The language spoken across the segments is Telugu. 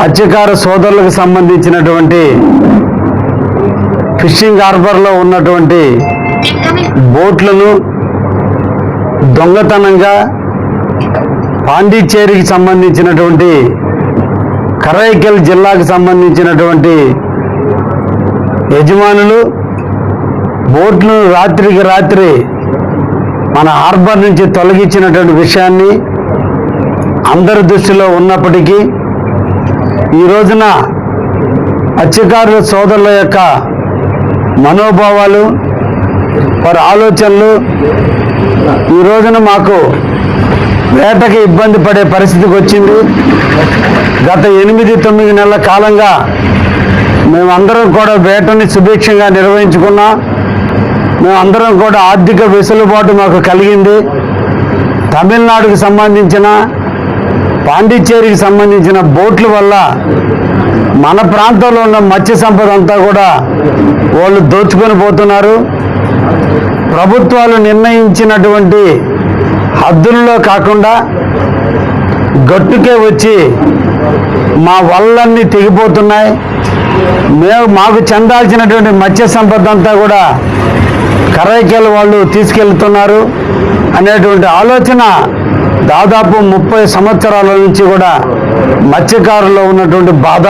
మత్స్యకార సోదరులకు సంబంధించినటువంటి ఫిషింగ్ హార్బర్లో ఉన్నటువంటి బోట్లను దొంగతనంగా పాండిచ్చేరికి సంబంధించినటువంటి కరైకల్ జిల్లాకు సంబంధించినటువంటి యజమానులు బోట్లను రాత్రికి రాత్రి మన హార్బర్ నుంచి తొలగించినటువంటి విషయాన్ని అందరి దృష్టిలో ఉన్నప్పటికీ ఈ రోజున మత్స్యకారుల సోదరుల యొక్క మనోభావాలు వారి ఆలోచనలు ఈ రోజున మాకు వేటకి ఇబ్బంది పడే పరిస్థితికి వచ్చింది. గత 8-9 నెలల కాలంగా మేమందరం కూడా వేటని సుభిక్షంగా నిర్వహించుకున్నాం. మేమందరం కూడా ఆర్థిక వెసులుబాటు మాకు కలిగింది. తమిళనాడుకు సంబంధించిన పాండిచ్చేరికి సంబంధించిన బోట్ల వల్ల మన ప్రాంతంలో ఉన్న మత్స్య సంపద అంతా కూడా వాళ్ళు దోచుకొని పోతున్నారు. ప్రభుత్వాలు నిర్ణయించినటువంటి హద్దుల్లో కాకుండా గట్టుకే వచ్చి మా వల్లన్నీ తెగిపోతున్నాయి. మాకు చెందాల్సినటువంటి మత్స్య సంపద అంతా కూడా కరైకల్ వాళ్ళు తీసుకెళ్తున్నారు అనేటువంటి ఆలోచన దాదాపు 30 సంవత్సరాల నుంచి కూడా మత్స్యకారుల్లో ఉన్నటువంటి బాధ,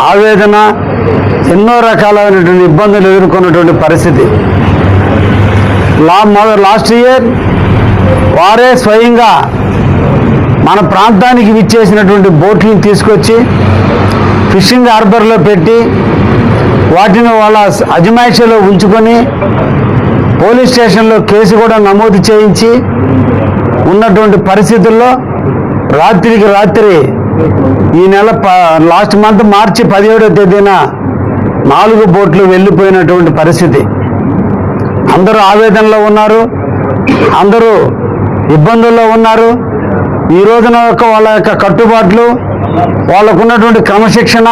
ఆవేదన, ఎన్నో రకాలైనటువంటి ఇబ్బందులు ఎదుర్కొన్నటువంటి పరిస్థితి. లాస్ట్ ఇయర్ వారే స్వయంగా మన ప్రాంతానికి విచ్చేసినటువంటి బోట్లను తీసుకొచ్చి ఫిషింగ్ హార్బర్లో పెట్టి వాటిని వాళ్ళ అజమాయిషీలో ఉంచుకొని పోలీస్ స్టేషన్లో కేసు కూడా నమోదు చేయించి ఉన్నటువంటి పరిస్థితుల్లో రాత్రికి రాత్రి ఈ నెల లాస్ట్ మంత్ మార్చి 17వ తేదీన 4 బోట్లు వెళ్ళిపోయినటువంటి పరిస్థితి. అందరూ ఆవేదనలో ఉన్నారు, అందరూ ఇబ్బందుల్లో ఉన్నారు. ఈ రోజున వాళ్ళ యొక్క కట్టుబాట్లు, వాళ్ళకున్నటువంటి క్రమశిక్షణ,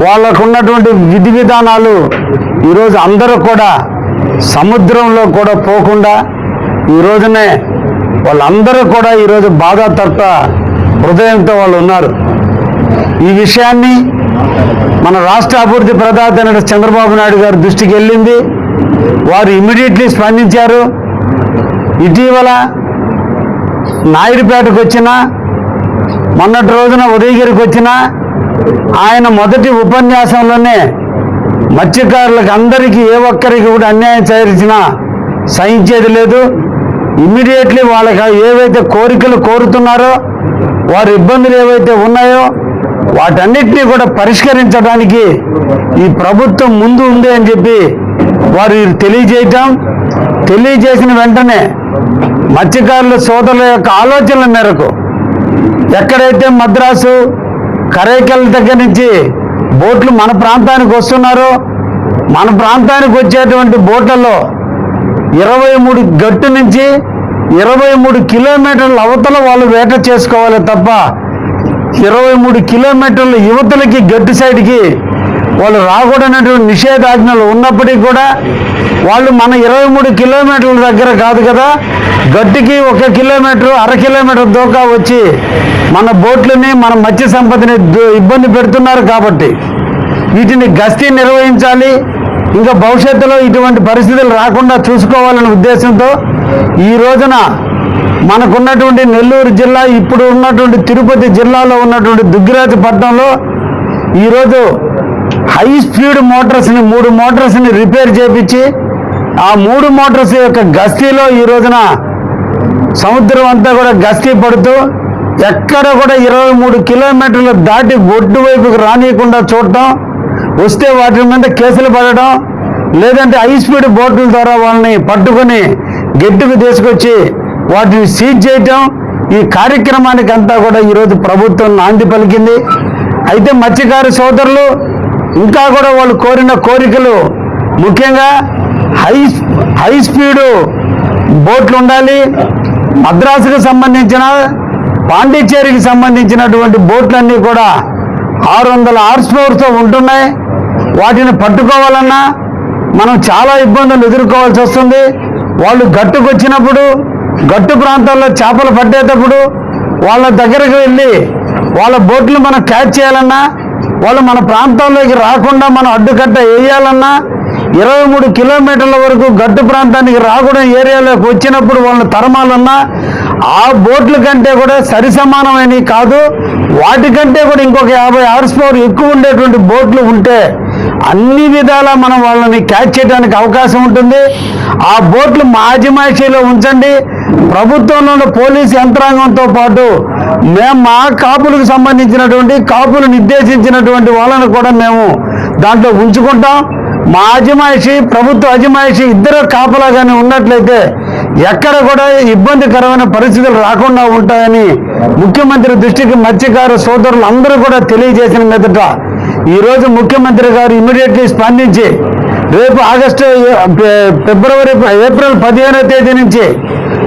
వాళ్ళకున్నటువంటి విధి విధానాలు ఈరోజు అందరూ కూడా సముద్రంలో కూడా పోకుండా ఈ రోజునే వాళ్ళందరూ కూడా ఈరోజు బాధాతప్త హృదయంతో వాళ్ళు ఉన్నారు. ఈ విషయాన్ని మన రాష్ట్ర అభివృద్ధి ప్రదాత అయిన చంద్రబాబు నాయుడు గారి దృష్టికి వెళ్ళింది. వారు ఇమ్మీడియట్లీ స్పందించారు. ఇటీవల నాయుడుపేటకు వచ్చిన, మొన్నటి రోజున ఉదయగిరికి వచ్చిన ఆయన మొదటి ఉపన్యాసంలోనే మత్స్యకారులకు అందరికీ ఏ ఒక్కరికి కూడా అన్యాయం చేసినా సహించేది లేదు. ఇమ్మీడియట్లీ వాళ్ళకి ఏవైతే కోరికలు కోరుతున్నారో, వారి ఇబ్బందులు ఏవైతే ఉన్నాయో వాటన్నిటినీ కూడా పరిష్కరించడానికి ఈ ప్రభుత్వం ముందు ఉంది అని చెప్పి వారు తెలియజేసిన వెంటనే మత్స్యకారుల సోదరుల యొక్క ఆలోచనల మేరకు ఎక్కడైతే మద్రాసు కరైకల్ దగ్గర నుంచి బోట్లు మన ప్రాంతానికి వస్తున్నారో, మన ప్రాంతానికి వచ్చేటువంటి బోట్లలో 23 గట్టు నుంచి 23 కిలోమీటర్ల అవతల వాళ్ళు వేట చేసుకోవాలి తప్ప 23 కిలోమీటర్ల యువతలకి గట్టు సైడ్కి వాళ్ళు రాకూడనటువంటి నిషేధాజ్ఞలు ఉన్నప్పటికీ కూడా వాళ్ళు మన 23 కిలోమీటర్ల దగ్గర కాదు కదా, గట్టుకి 1 కిలోమీటర్, 1/2 కిలోమీటర్ దూకా వచ్చి మన బోట్లని, మన మత్స్య సంపదని ఇబ్బంది పెడుతున్నారు. కాబట్టి వీటిని గస్తీ నిర్వహించాలి, ఇంకా భవిష్యత్తులో ఇటువంటి పరిస్థితులు రాకుండా చూసుకోవాలనే ఉద్దేశంతో ఈ రోజున మనకున్నటువంటి నెల్లూరు జిల్లా, ఇప్పుడు ఉన్నటువంటి తిరుపతి జిల్లాలో ఉన్నటువంటి దుగ్గిరాజపట్నంలో ఈరోజు హై స్పీడ్ మోటార్స్ని 3 మోటార్స్ని రిపేర్ చేపించి ఆ 3 మోటార్స్ యొక్క గస్తీలో ఈ రోజున సముద్రం అంతా కూడా గస్తీ పడుతూ ఎక్కడ కూడా 23 కిలోమీటర్లు దాటి ఒడ్డు వైపుకు రానియకుండా చూడటం, వస్తే వాటి మీద కేసులు పడడం, లేదంటే హై స్పీడ్ బోట్ల ద్వారా వాళ్ళని పట్టుకొని గెట్టుకు తీసుకొచ్చి వాటిని సీజ్ చేయటం, ఈ కార్యక్రమానికి అంతా కూడా ఈరోజు ప్రభుత్వం నాంది పలికింది. అయితే మత్స్యకార సోదరులు ఇంకా కూడా వాళ్ళు కోరిన కోరికలు ముఖ్యంగా హై స్పీడు బోట్లు ఉండాలి, మద్రాసుకు సంబంధించిన, పాండిచ్చేరికి సంబంధించినటువంటి బోట్లన్నీ కూడా 600 హార్స్ పవర్తో ఉంటున్నాయి. వాటిని పట్టుకోవాలన్నా మనం చాలా ఇబ్బందులు ఎదుర్కోవాల్సి వస్తుంది. వాళ్ళు గట్టుకు వచ్చినప్పుడు, గట్టు ప్రాంతాల్లో చేపలు పట్టేటప్పుడు వాళ్ళ దగ్గరకు వెళ్ళి వాళ్ళ బోట్లు మనం క్యాచ్ చేయాలన్నా, వాళ్ళు మన ప్రాంతంలోకి రాకుండా మనం అడ్డుకట్ట వేయాలన్నా 23 కిలోమీటర్ల వరకు గట్టు ప్రాంతానికి రాకూడని ఏరియాలోకి వచ్చినప్పుడు వాళ్ళని తరమాలన్నా ఆ బోట్ల కంటే కూడా సరి సమానమైనవి కాదు, వాటికంటే కూడా ఇంకొక 50 హార్స్ పవర్ ఎక్కువ ఉండేటువంటి బోట్లు ఉంటే అన్ని విధాలా మనం వాళ్ళని క్యాచ్ చేయడానికి అవకాశం ఉంటుంది. ఆ బోట్లు మా అజమాయిషీలో ఉంచండి. ప్రభుత్వంలో పోలీసు యంత్రాంగంతో పాటు మేము మా కాపులకు సంబంధించినటువంటి కాపులు నిర్దేశించినటువంటి వాళ్ళను కూడా మేము దాంట్లో ఉంచుకుంటాం. మా అజమాయిషి ప్రభుత్వ అజమాయిషి ఇద్దరు కాపలాగానే ఉన్నట్లయితే ఎక్కడ కూడా ఇబ్బందికరమైన పరిస్థితులు రాకుండా ఉంటాయని ముఖ్యమంత్రి దృష్టికి మత్స్యకార సోదరులు అందరూ కూడా తెలియజేసిన మీదట ఈరోజు ముఖ్యమంత్రి గారు ఇమ్మీడియట్లీ స్పందించి రేపు ఏప్రిల్ 15వ తేదీ నుంచి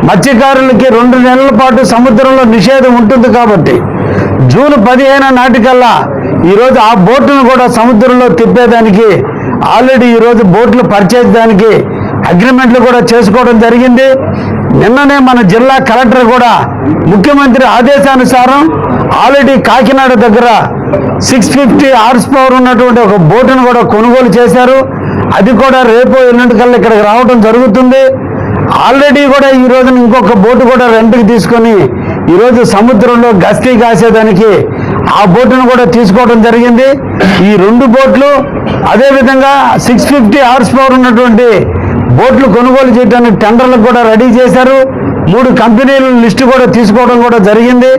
మత్స్యకారులకి 2 నెలల పాటు సముద్రంలో నిషేధం ఉంటుంది కాబట్టి జూన్ 15 నాటికల్లా ఈరోజు ఆ బోట్లను కూడా సముద్రంలో తిప్పేదానికి ఆల్రెడీ ఈరోజు బోట్లు పర్చేజ్ దానికి అగ్రిమెంట్లు కూడా చేసుకోవడం జరిగింది. నిన్ననే మన జిల్లా కలెక్టర్ కూడా ముఖ్యమంత్రి ఆదేశానుసారం ఆల్రెడీ కాకినాడ దగ్గర 650 హార్స్ పవర్ ఉన్నటువంటి ఒక బోటును కూడా కొనుగోలు చేశారు. అది కూడా రేపు ఎల్లుండికల్లా ఇక్కడికి రావడం జరుగుతుంది. ఆల్రెడీ కూడా ఈ రోజున ఇంకొక బోటు కూడా రెంట్కి తీసుకొని ఈరోజు సముద్రంలో గస్తీ కాసేదానికి ఆ బోటును కూడా తీసుకోవడం జరిగింది. ఈ 2 బోట్లు అదేవిధంగా 650 హార్స్ పవర్ ఉన్నటువంటి బోట్లు కొనుగోలు చేయడానికి టెండర్లకు కూడా రెడీ చేశారు. 3 కంపెనీల లిస్టు కూడా తీసుకోవడం కూడా జరిగింది.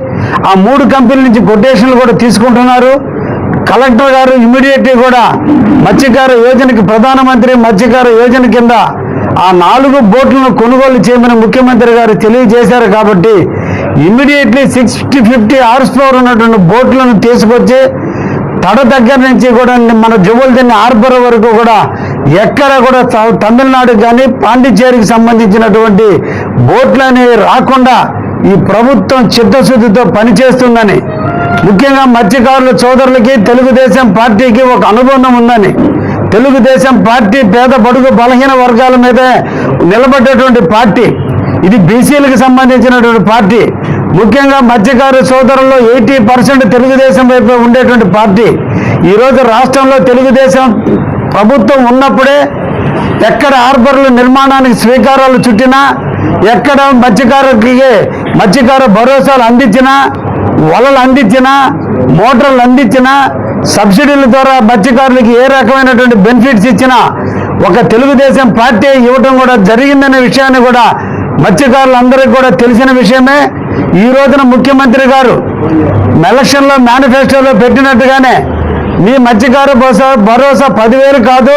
ఆ 3 కంపెనీల నుంచి కొటేషన్లు కూడా తీసుకుంటున్నారు. కలెక్టర్ గారు ఇమ్మీడియట్లీ కూడా మత్స్యకార యోజనకి ప్రధానమంత్రి మత్స్యకార యోజన కింద ఆ 4 బోట్లను కొనుగోలు చేయమని ముఖ్యమంత్రి గారు తెలియజేశారు. కాబట్టి ఇమ్మీడియట్లీ 650 హార్స్ పవర్ ఉన్నటువంటి బోట్లను తీసుకొచ్చి తడ దగ్గర నుంచి కూడా మన జువల్దిన్ని హార్బర్ వరకు కూడా ఎక్కడ కూడా తమిళనాడుకి కానీ పాండిచ్చేరికి సంబంధించినటువంటి బోట్లని రాకుండా ఈ ప్రభుత్వం చిత్తశుద్ధితో పనిచేస్తుందని, ముఖ్యంగా మత్స్యకారుల సోదరులకి తెలుగుదేశం పార్టీకి ఒక అనుబంధం ఉందని, తెలుగుదేశం పార్టీ పేద బడుగు బలహీన వర్గాల మీదే నిలబడ్డటువంటి పార్టీ, ఇది బీసీలకు సంబంధించినటువంటి పార్టీ. ముఖ్యంగా మత్స్యకార సోదరుల్లో 80% తెలుగుదేశం వైపు ఉండేటువంటి పార్టీ. ఈరోజు రాష్ట్రంలో తెలుగుదేశం ప్రభుత్వం ఉన్నప్పుడే ఎక్కడ హార్బర్ల నిర్మాణానికి శ్రీకారాలు చుట్టినా, ఎక్కడ మత్స్యకార భరోసాలు అందించినా, వలలు అందించినా, మోటార్లు అందించినా, సబ్సిడీల ద్వారా మత్స్యకారులకి ఏ రకమైనటువంటి బెనిఫిట్స్ ఇచ్చినా ఒక తెలుగుదేశం పార్టీ ఇవ్వడం కూడా జరిగిందనే విషయాన్ని కూడా మత్స్యకారులందరికీ కూడా తెలిసిన విషయమే. ఈ రోజున ముఖ్యమంత్రి గారు ఎలక్షన్లో మేనిఫెస్టోలో పెట్టినట్టుగానే మీ మత్స్యకార భరోసా 10,000 కాదు,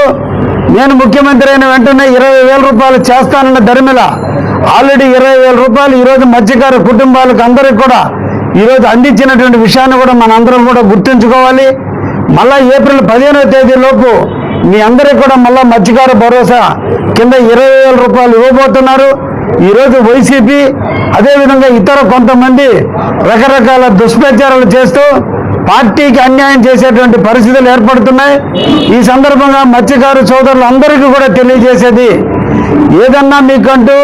నేను ముఖ్యమంత్రి అయిన వెంటనే 20,000 రూపాయలు చేస్తానన్న ధర్మిల ఆల్రెడీ 20,000 రూపాయలు ఈరోజు మత్స్యకార కుటుంబాలకు అందరికీ కూడా ఈరోజు అందించినటువంటి విషయాన్ని కూడా మనందరం కూడా గుర్తుంచుకోవాలి. మళ్ళా ఏప్రిల్ 15వ తేదీ లోపు మీ అందరికీ కూడా మళ్ళా మత్స్యకార భరోసా కింద 20,000 రూపాయలు ఇవ్వబోతున్నారు. ఈరోజు వైసీపీ అదేవిధంగా ఇతర కొంతమంది రకరకాల దుష్ప్రచారాలు చేస్తూ పార్టీకి అన్యాయం చేసేటువంటి పరిస్థితులు ఏర్పడుతున్నాయి. ఈ సందర్భంగా మత్స్యకారు సోదరులందరికీ కూడా తెలియజేసేది, ఏదన్నా మీకంటూ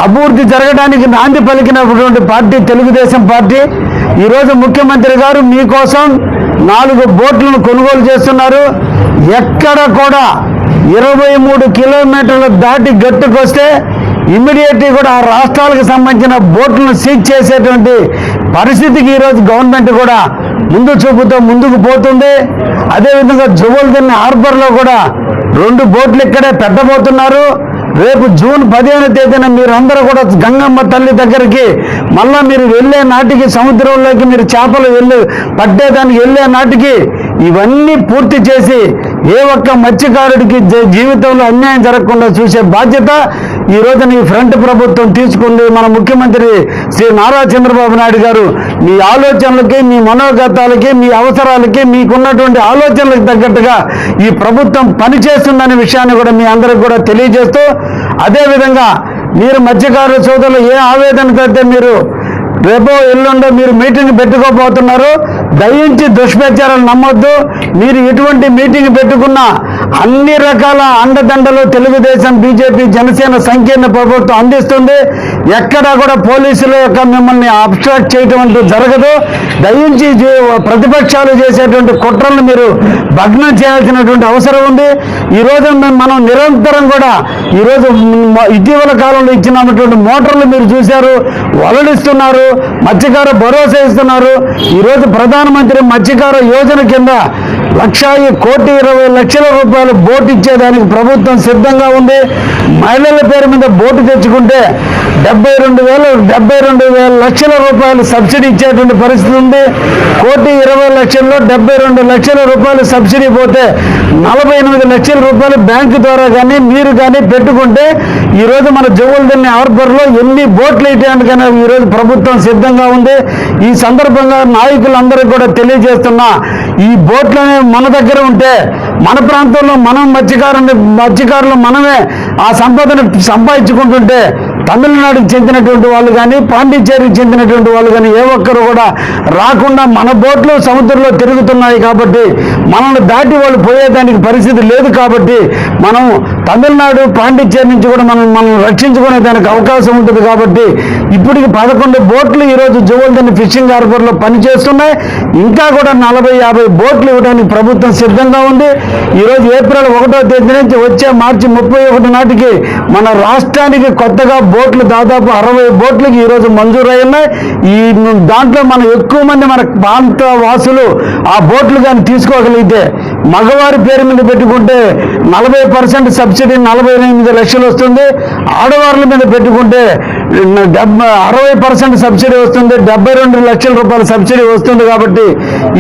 అభివృద్ధి జరగడానికి నాంది పలికినటువంటి పార్టీ తెలుగుదేశం పార్టీ. ఈరోజు ముఖ్యమంత్రి గారు మీకోసం 4 బోట్లను కొనుగోలు చేస్తున్నారు. ఎక్కడ కూడా 23 కిలోమీటర్లు దాటి గట్టుకొస్తే ఇమ్మీడియట్లీ కూడా ఆ రాష్ట్రాలకు సంబంధించిన బోట్లను సీజ్ చేసేటువంటి పరిస్థితికి ఈరోజు గవర్నమెంట్ కూడా ముందు చూపుతో ముందుకు పోతుంది. అదేవిధంగా జువల్దిన్ని హార్బర్లో కూడా 2 బోట్లు ఇక్కడే పెట్టబోతున్నారు. రేపు జూన్ 15వ తేదీన మీరందరూ కూడా గంగమ్మ తల్లి దగ్గరికి మళ్ళా మీరు వెళ్ళే నాటికి సముద్రంలోకి మీరు చేపలు పట్టేదానికి వెళ్ళే నాటికి ఇవన్నీ పూర్తి చేసి ఏ ఒక్క మత్స్యకారుడికి జీవితంలో అన్యాయం జరగకుండా చూసే బాధ్యత ఈ రోజున ఈ ఫ్రంట్ ప్రభుత్వం తీసుకుంది. మన ముఖ్యమంత్రి శ్రీ నారా చంద్రబాబు నాయుడు గారు మీ ఆలోచనలకి, మీ మనోగతాలకి, మీ అవసరాలకి, మీకున్నటువంటి ఆలోచనలకు తగ్గట్టుగా ఈ ప్రభుత్వం పనిచేస్తుందనే విషయాన్ని కూడా మీ అందరికి కూడా తెలియజేస్తూ, అదేవిధంగా మీరు మత్స్యకారుల సోదరులు ఏ ఆవేదనతో అయితే మీరు రేపో ఎల్లుండో మీరు మీటింగ్ పెట్టుకోబోతున్నారు, దయించి దుష్ప్రచారాలు నమ్మొద్దు. మీరు ఎటువంటి మీటింగ్ పెట్టుకున్నా అన్ని రకాల అండదండలు తెలుగుదేశం, బీజేపీ, జనసేన సంకీర్ణ ప్రభుత్వం అందిస్తుంది. ఎక్కడా కూడా పోలీసుల యొక్క మిమ్మల్ని అబ్స్ట్రాక్ట్ చేయటం అంటూ జరగదు. దయించి ప్రతిపక్షాలు చేసేటువంటి కుట్రలను మీరు భగ్నం చేయాల్సినటువంటి అవసరం ఉంది. ఈరోజు మనం నిరంతరం కూడా ఈరోజు ఇటీవల కాలంలో ఇచ్చినటువంటి మోటార్లు మీరు చూశారు, వలడిస్తున్నారు, మత్స్యకార భరోసా ఇస్తున్నారు. ఈరోజు ప్రధానమంత్రి మత్స్యకార యోజన కింద 1,20,00,000 రూపాయలు బోటు ఇచ్చేదానికి ప్రభుత్వం సిద్ధంగా ఉంది. మహిళల పేరు మీద బోటు తెచ్చుకుంటే 72,000 లక్షల రూపాయలు సబ్సిడీ ఇచ్చేటువంటి పరిస్థితి ఉంది. 1,20,00,000లో 72 లక్షల రూపాయలు సబ్సిడీ పోతే 48 లక్షల రూపాయలు బ్యాంకు ద్వారా కానీ మీరు కానీ పెట్టుకుంటే ఈరోజు మన జువ్వలదిన్నె హార్బర్లో ఎన్ని బోట్లు వేయడానికైనా ఈరోజు ప్రభుత్వం సిద్ధంగా ఉంది. ఈ సందర్భంగా నాయకులందరికీ కూడా తెలియజేస్తున్నా, ఈ బోట్లనే మన దగ్గర ఉంటే మన ప్రాంతంలో మనం మత్స్యకారులు మనమే ఆ సంపదను సంపాదించుకుంటుంటే తమిళనాడుకి చెందినటువంటి వాళ్ళు కానీ పాండిచ్చేరికి చెందినటువంటి వాళ్ళు కానీ ఏ ఒక్కరు కూడా రాకుండా మన బోట్లు సముద్రంలో తిరుగుతున్నాయి కాబట్టి మనల్ని దాటి వాళ్ళు పోయేదానికి పరిస్థితి లేదు. కాబట్టి మనం తమిళనాడు, పాండిచ్చేరి నుంచి కూడా మనం రక్షించుకునే దానికి అవకాశం ఉంటుంది. కాబట్టి ఇప్పటికి 11 బోట్లు ఈరోజు జువ్వలదిన్నె ఫిషింగ్ హార్బర్లో పనిచేస్తున్నాయి. ఇంకా కూడా 40-50 బోట్లు ఇవ్వడానికి ప్రభుత్వం సిద్ధంగా ఉంది. ఈరోజు ఏప్రిల్ 1వ తేదీ నుంచి వచ్చే మార్చి 31 నాటికి మన రాష్ట్రానికి కొత్తగా బోట్లు దాదాపు 60 బోట్లకి ఈరోజు మంజూరై ఉన్నాయి. ఈ దాంట్లో మనం ఎక్కువ మంది మన ప్రాంత వాసులు ఆ బోట్లు కానీ తీసుకోగలిగితే మగవారి పేరు మీద పెట్టుకుంటే 40% సబ్సిడీ 48 లక్షలు వస్తుంది. ఆడవాళ్ళ మీద పెట్టుకుంటే 60% సబ్సిడీ వస్తుంది, 72 లక్షల రూపాయల సబ్సిడీ వస్తుంది. కాబట్టి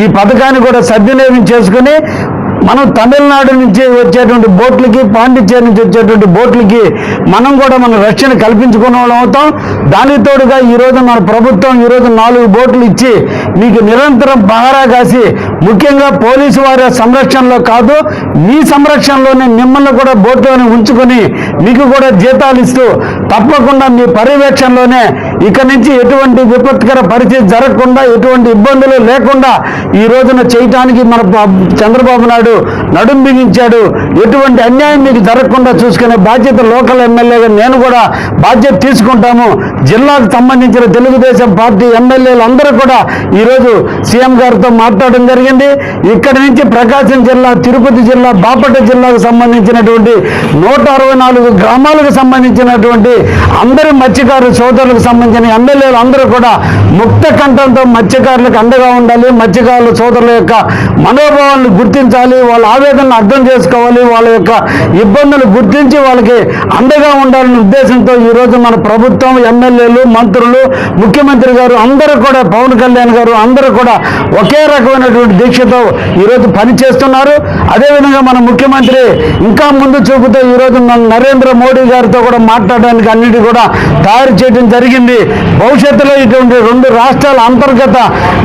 ఈ పథకాన్ని కూడా సద్వినియోగం చేసుకుని మనం తమిళనాడు నుంచి వచ్చేటువంటి బోట్లకి, పాండిచ్చేరి నుంచి వచ్చేటువంటి బోట్లకి మనం కూడా మన రక్షణ కల్పించుకునే వాళ్ళం అవుతాం. దానికి తోడుగా ఈరోజు మన ప్రభుత్వం ఈరోజు 4 బోట్లు ఇచ్చి మీకు నిరంతరం పహారా కాసి, ముఖ్యంగా పోలీసు వారి సంరక్షణలో కాదు మీ సంరక్షణలోనే మిమ్మల్ని కూడా బోట్లోనే ఉంచుకొని మీకు కూడా జీతాలు ఇస్తూ తప్పకుండా మీ పర్యవేక్షణలోనే ఇక నుంచి ఎటువంటి విపత్కర పరిస్థితి జరగకుండా, ఎటువంటి ఇబ్బందులు లేకుండా ఈ రోజున చేయటానికి మన చంద్రబాబు నాయుడు నడుం బిగించాడు. ఎటువంటి అన్యాయం మీకు జరగకుండా చూసుకునే బాధ్యత లోకల్ ఎమ్మెల్యేగా నేను కూడా బాధ్యత తీసుకుంటాము. జిల్లాకు సంబంధించిన తెలుగుదేశం పార్టీ ఎమ్మెల్యేలు అందరూ కూడా ఈరోజు సీఎం గారితో మాట్లాడడం జరిగింది. ఇక్కడి నుంచి ప్రకాశం జిల్లా, తిరుపతి జిల్లా, బాపట్ల జిల్లాకు సంబంధించినటువంటి 164 గ్రామాలకు సంబంధించినటువంటి అందరి మత్స్యకారు సోదరులకు సంబంధించిన ఎమ్మెల్యేలు అందరూ కూడా ముక్త కంఠంతో మత్స్యకారులకు అండగా ఉండాలి, మత్స్యకారుల సోదరుల యొక్క మనోభావాలను గుర్తించాలి, వాళ్ళ ఆవేదనను అర్థం చేసుకోవాలి, వాళ్ళ యొక్క ఇబ్బందులు గుర్తించి వాళ్ళకి అండగా ఉండాలనే ఉద్దేశంతో ఈరోజు మన ప్రభుత్వం, ఎమ్మెల్యేలు, మంత్రులు, ముఖ్యమంత్రి గారు అందరూ కూడా, పవన్ కళ్యాణ్ గారు అందరూ కూడా ఒకే రకమైనటువంటి దీక్షతో ఈరోజు పనిచేస్తున్నారు. అదేవిధంగా మన ముఖ్యమంత్రి ఇంకా ముందు చూపుతో ఈరోజు మన నరేంద్ర మోడీ గారితో కూడా మాట్లాడడానికి అన్నిటి కూడా తయారు చేయడం జరిగింది. భవిష్యత్తులో ఇటువంటి 2 రాష్ట్రాల అంతర్గత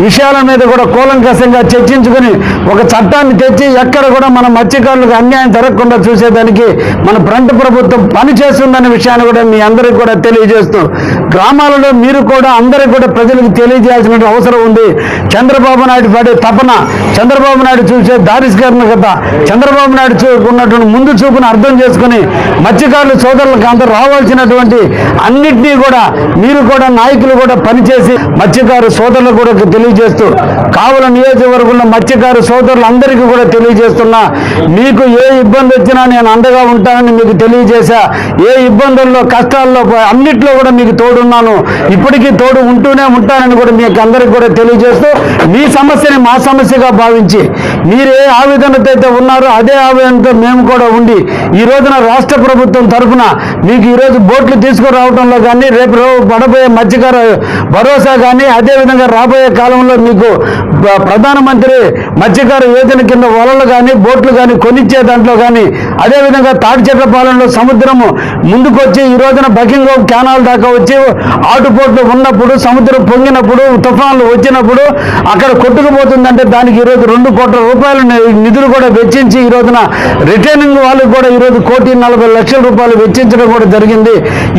విషయాల మీద కూడా కూలంకషంగా చర్చించుకుని ఒక చట్టాన్ని తెచ్చి ఎక్కడ కూడా మన మత్స్యకారులకు అన్యాయం జరగకుండా చూసేదానికి మన ఫ్రంట్ ప్రభుత్వం పనిచేస్తుందనే విషయాన్ని కూడా మీ అందరికీ కూడా తెలియజేస్తూ, గ్రామాలలో మీరు కూడా అందరికీ కూడా ప్రజలకు తెలియజేయాల్సిన అవసరం ఉంది. చంద్రబాబు నాయుడు పడే తపన, చంద్రబాబు నాయుడు చూసే దారిస్కరణకత, చంద్రబాబు నాయుడు ఉన్నటువంటి ముందు చూపును అర్థం చేసుకుని మత్స్యకారుల సోదరులకు అందరూ రావాల్సినటువంటి అన్నింటినీ కూడా మీరు కూడా నాయకులు కూడా పనిచేసి మత్స్యకారు సోదరులకు కూడా తెలియజేస్తూ, కావల నియోజకవర్గంలో మత్స్యకారు సోదరులందరికీ కూడా తెలియజేస్తున్నా, మీకు ఏ ఇబ్బంది వచ్చినా నేను అండగా ఉంటానని మీకు తెలియజేశా. ఏ ఇబ్బందుల్లో, కష్టాల్లో, అన్నిట్లో కూడా మీకు తోడున్నాను, ఇప్పటికీ తోడు ఉంటూనే ఉంటానని కూడా మీకు అందరికీ కూడా తెలియజేస్తూ, మీ సమస్యని మా సమస్యగా భావించి మీరు ఏ ఆవేదనతో అయితే ఉన్నారో అదే ఆవేదనతో మేము కూడా ఉండి ఈ రోజున రాష్ట్ర ప్రభుత్వం తరఫున మీకు ఈరోజు బోట్లు తీసుకురావడంలో కానీ, రేపు పడబోయే మత్స్యకార భరోసా కానీ, అదేవిధంగా రాబోయే కాలంలో మీకు ప్రధానమంత్రి మత్స్యకార యోజన కింద వలలు కానీ, బోట్లు కానీ కొనిచ్చే దాంట్లో కానీ, అదేవిధంగా తాడిచెట్లపాలెంలో సముద్రము ముందుకొచ్చి ఈ రోజున బకింగ్హామ్ కెనాల్ దాకా వచ్చి ఆటుపోట్లు ఉన్నప్పుడు, సముద్రం పొంగినప్పుడు, తుఫాన్లు వచ్చినప్పుడు అక్కడ కొట్టుకుపోతుందంటే దానికి ఈరోజు 2 కోట్ల రూపాయలు నిధులు కూడా వెచ్చించి ఈ రోజున రిటైనింగ్ వాళ్ళకు కూడా ఈరోజు 1,40,00,000 రూపాయలు వెచ్చించడం కూడా జరిగింది.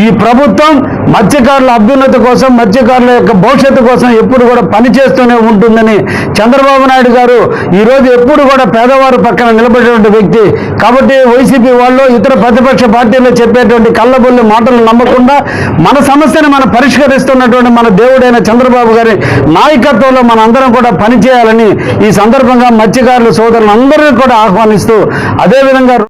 ఈ ప్రభుత్వం మత్స్యకారుల అభ్యున్నతి కోసం, మత్స్యకారుల యొక్క భవిష్యత్తు కోసం ఎప్పుడు కూడా పనిచేస్తూనే ఉంటుందని చంద్రబాబు నాయుడు గారు ఈరోజు ఎప్పుడు కూడా పేద పేదవారు పక్కన నిలబడేటువంటి వ్యక్తి. కాబట్టి వైసీపీ వాళ్ళు ఇతర ప్రతిపక్ష పార్టీలు చెప్పేటువంటి కళ్ళబొల్లి మాటలు నమ్మకుండా మన సమస్యను మనం పరిష్కరిస్తున్నటువంటి మన దేవుడైన చంద్రబాబు గారి నాయకత్వంలో మన అందరం కూడా పనిచేయాలని ఈ సందర్భంగా మత్స్యకారుల సోదరులందరినీ కూడా ఆహ్వానిస్తూ, అదేవిధంగా